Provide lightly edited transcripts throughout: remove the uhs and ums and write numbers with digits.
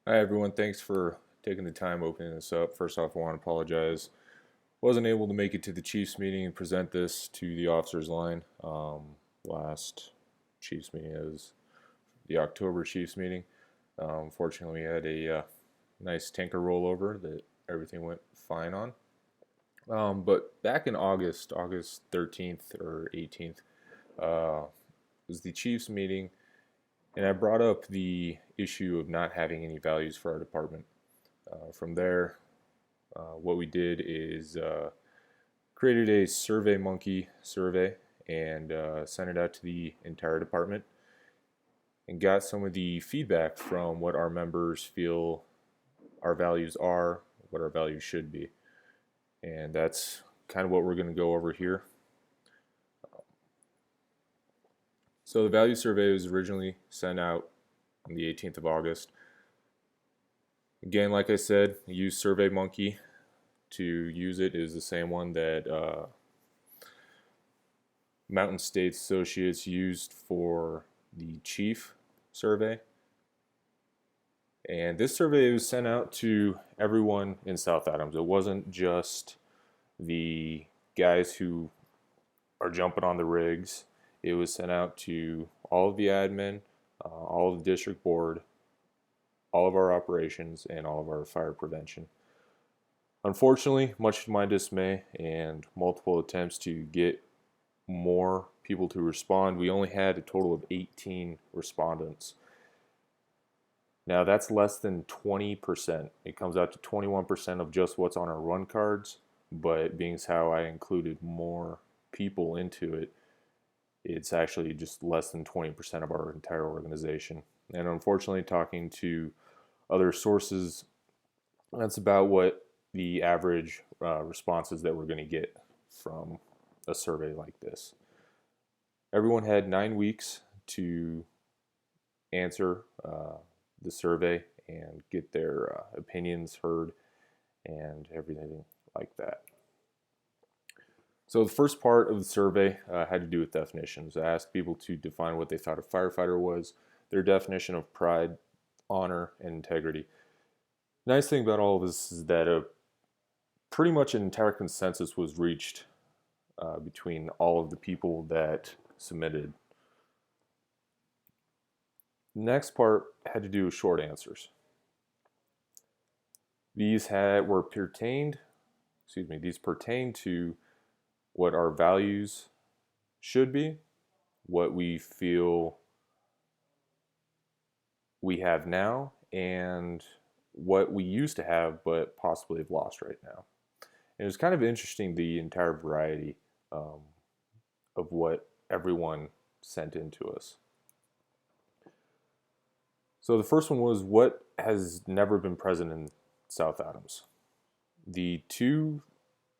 Hi everyone, thanks for taking the time opening this up. First off, I want to apologize. Wasn't able to make it to the Chiefs meeting and present this to the officers line. Last Chiefs meeting is the October Chiefs meeting. Fortunately, we had a nice tanker rollover that everything went fine on. But back in August 13th or 18th, was the Chiefs meeting, and I brought up the issue of not having any values for our department. From there, what we did is created a SurveyMonkey survey and sent it out to the entire department and got some of the feedback from what our members feel our values are, what our values should be. And that's kind of what we're going to go over here. So the value survey was originally sent out on the 18th of August. Again, like I said, use SurveyMonkey. To use it is the same one that Mountain States Associates used for the chief survey. And this survey was sent out to everyone in South Adams. It wasn't just the guys who are jumping on the rigs. It was sent out to all of the admin, all of the district board, all of our operations, and all of our fire prevention. Unfortunately, much to my dismay and multiple attempts to get more people to respond, we only had a total of 18 respondents. Now that's less than 20%. It comes out to 21% of just what's on our run cards, but being as how I included more people into it, it's actually just less than 20% of our entire organization. And unfortunately, talking to other sources, that's about what the average responses that we're going to get from a survey like this. Everyone had 9 weeks to answer the survey and get their opinions heard and everything like that. So the first part of the survey had to do with definitions. I asked people to define what they thought a firefighter was, their definition of pride, honor, and integrity. Nice thing about all of this is that pretty much an entire consensus was reached between all of the people that submitted. Next part had to do with short answers. These pertained to what our values should be, what we feel we have now, and what we used to have but possibly have lost right now. And it was kind of interesting, the entire variety of what everyone sent in to us. So the first one was, what has never been present in South Adams? The two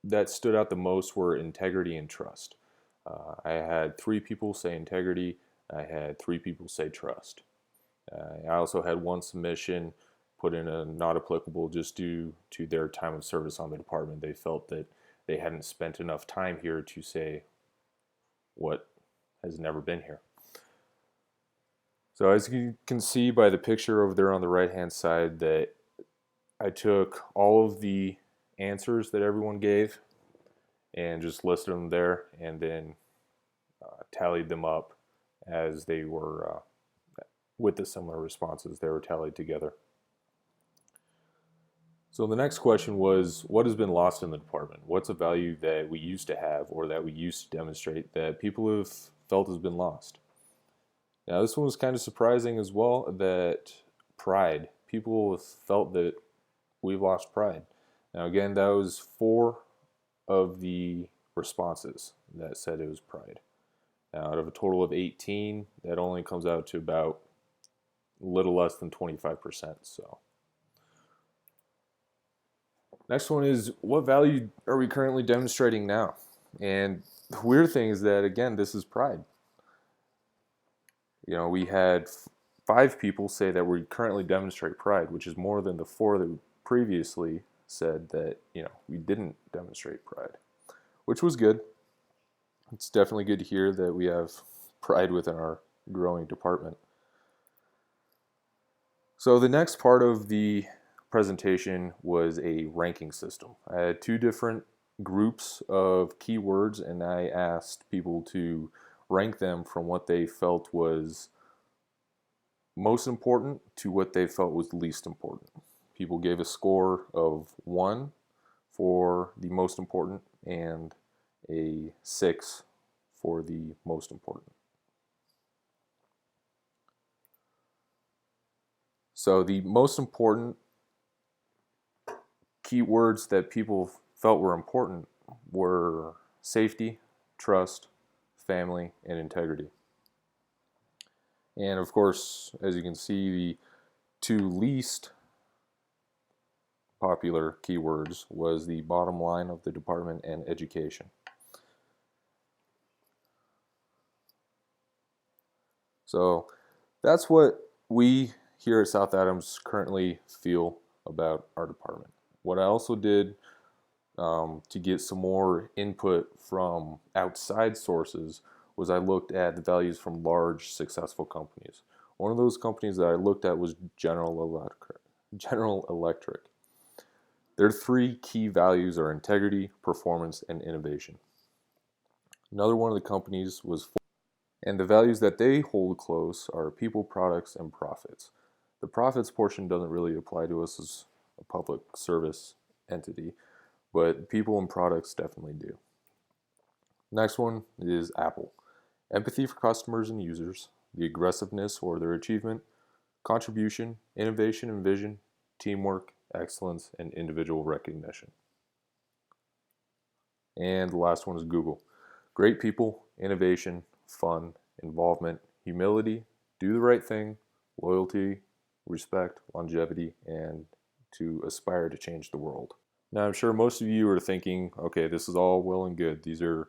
that stood out the most were integrity and trust. I had 3 people say integrity. I had 3 people say trust. I also had one submission put in a not applicable just due to their time of service on the department. They felt that they hadn't spent enough time here to say what has never been here. So as you can see by the picture over there on the right hand side, that I took all of the answers that everyone gave and just listed them there, and then tallied them up as they were with the similar responses. They were tallied together. So the next question was, what has been lost in the department? What's a value that we used to have or that we used to demonstrate that people have felt has been lost? Now this one was kind of surprising as well, that pride. People have felt that we've lost pride. Now again, that was 4 of the responses that said it was pride. Now out of a total of 18, that only comes out to about a little less than 25%. So next one is, what value are we currently demonstrating now? And the weird thing is that, again, this is pride. You know, we had 5 people say that we currently demonstrate pride, which is more than the 4 that previously said that, we didn't demonstrate pride, which was good. It's definitely good to hear that we have pride within our growing department. So the next part of the presentation was a ranking system. I had two different groups of keywords, and I asked people to rank them from what they felt was most important to what they felt was least important. People gave a score of 1 for the most important and a 6 for the most important. So the most important keywords that people felt were important were safety, trust, family, and integrity. And of course, as you can see, the two least popular keywords was the bottom line of the department and education. So that's what we here at South Adams currently feel about our department. What I also did to get some more input from outside sources was I looked at the values from large successful companies. One of those companies that I looked at was General Electric. General Electric. Their three key values are integrity, performance, and innovation. Another one of the companies was Ford, and the values that they hold close are people, products, and profits. The profits portion doesn't really apply to us as a public service entity, but people and products definitely do. Next one is Apple. Empathy for customers and users, the aggressiveness or their achievement, contribution, innovation and vision, teamwork, excellence, and individual recognition. And the last one is Google. Great people, innovation, fun, involvement, humility, do the right thing, loyalty, respect, longevity, and to aspire to change the world. Now, I'm sure most of you are thinking, okay, this is all well and good. These are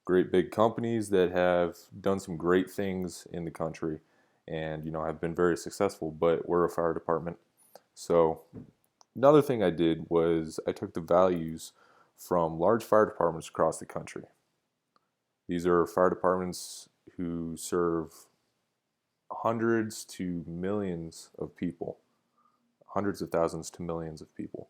great big companies that have done some great things in the country and, have been very successful, but we're a fire department. So another thing I did was I took the values from large fire departments across the country. These are fire departments who serve hundreds to millions of people, hundreds of thousands to millions of people.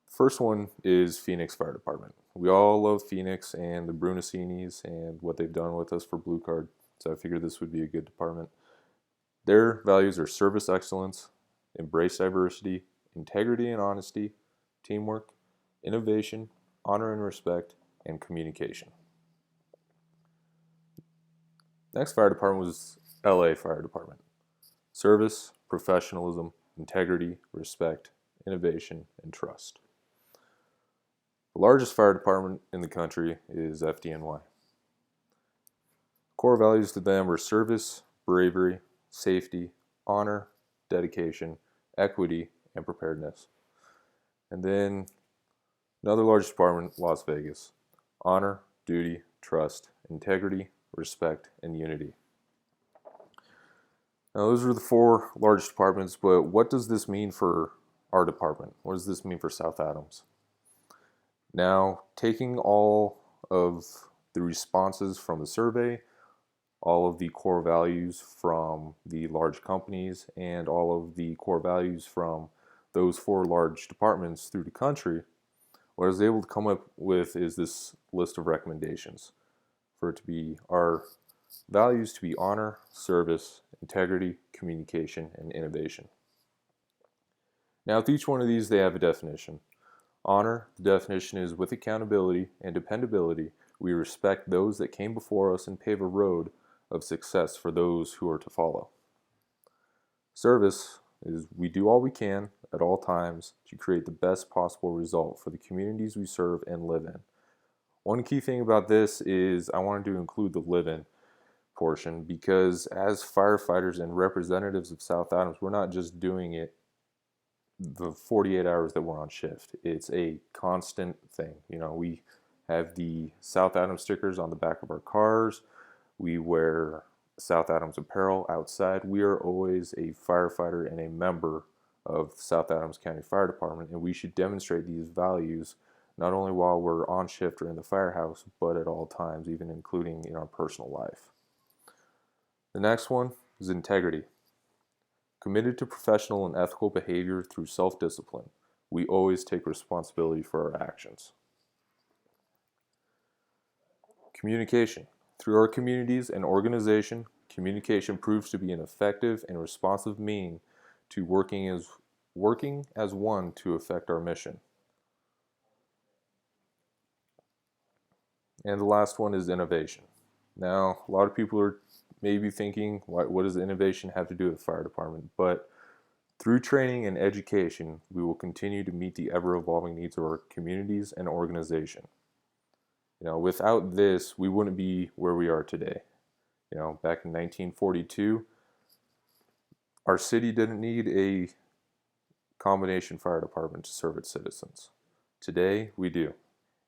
First one is Phoenix Fire Department. We all love Phoenix and the Brunicinis and what they've done with us for Blue Card, so I figured this would be a good department. Their values are service excellence, embrace diversity, integrity and honesty, teamwork, innovation, honor and respect, and communication. Next fire department was LA Fire Department. Service, professionalism, integrity, respect, innovation, and trust. The largest fire department in the country is FDNY. Core values to them are service, bravery, safety, honor, dedication, equity, and preparedness. And then another large department, Las Vegas. Honor, duty, trust, integrity, respect, and unity. Now, those are the four large departments, but what does this mean for our department? What does this mean for South Adams? Now, taking all of the responses from the survey, all of the core values from the large companies, and all of the core values from those four large departments through the country, what I was able to come up with is this list of recommendations for it to be our values to be honor, service, integrity, communication, and innovation. Now, with each one of these, they have a definition. Honor, the definition is with accountability and dependability, we respect those that came before us and pave a road of success for those who are to follow. Service is we do all we can at all times to create the best possible result for the communities we serve and live in. One key thing about this is I wanted to include the live-in portion because as firefighters and representatives of South Adams, we're not just doing it the 48 hours that we're on shift. It's a constant thing. We have the South Adams stickers on the back of our cars. We wear South Adams apparel outside. We are always a firefighter and a member of the South Adams County Fire Department, and we should demonstrate these values not only while we're on shift or in the firehouse, but at all times, even including in our personal life. The next one is integrity. Committed to professional and ethical behavior through self-discipline. We always take responsibility for our actions. Communication. Through our communities and organization, communication proves to be an effective and responsive means to working as one to affect our mission. And the last one is innovation. Now, a lot of people are maybe thinking, what does innovation have to do with the fire department? But through training and education, we will continue to meet the ever-evolving needs of our communities and organization. Without this, we wouldn't be where we are today. Back in 1942, our city didn't need a combination fire department to serve its citizens. Today, we do.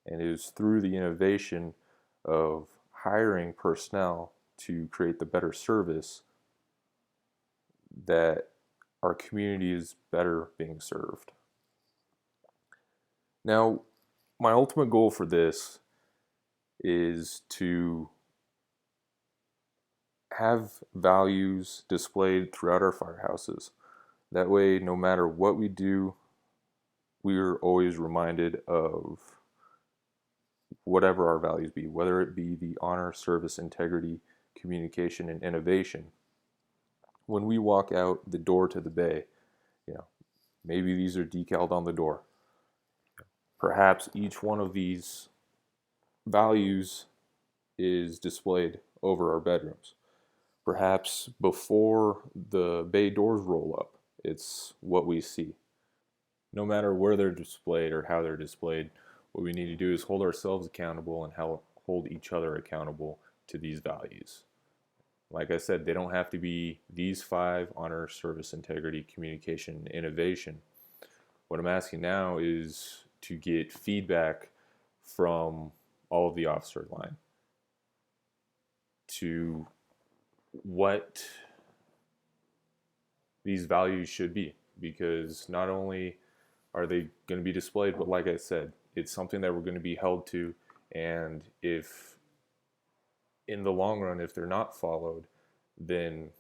And it is through the innovation of hiring personnel to create the better service that our community is better being served. Now, my ultimate goal for this is to have values displayed throughout our firehouses. That way, no matter what we do, we are always reminded of whatever our values be, whether it be the honor, service, integrity, communication, and innovation. When we walk out the door to the bay, maybe these are decaled on the door. Perhaps each one of these values is displayed over our bedrooms. Perhaps before the bay doors roll up, it's what we see. No matter where they're displayed or how they're displayed, what we need to do is hold ourselves accountable and hold each other accountable to these values. Like I said, they don't have to be these 5: honor, service, integrity, communication, and innovation. What I'm asking now is to get feedback from all of the officer line to what these values should be, because not only are they going to be displayed, but like I said, it's something that we're going to be held to, and if in the long run, if they're not followed, then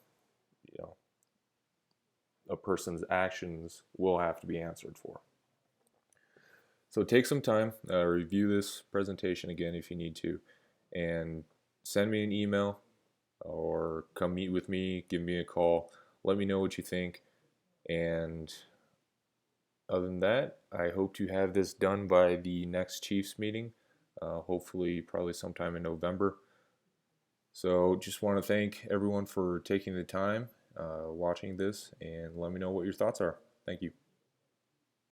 a person's actions will have to be answered for. So take some time, review this presentation again if you need to, and send me an email or come meet with me, give me a call, let me know what you think. And other than that, I hope to have this done by the next Chiefs meeting, hopefully probably sometime in November. So just want to thank everyone for taking the time watching this, and let me know what your thoughts are. Thank you.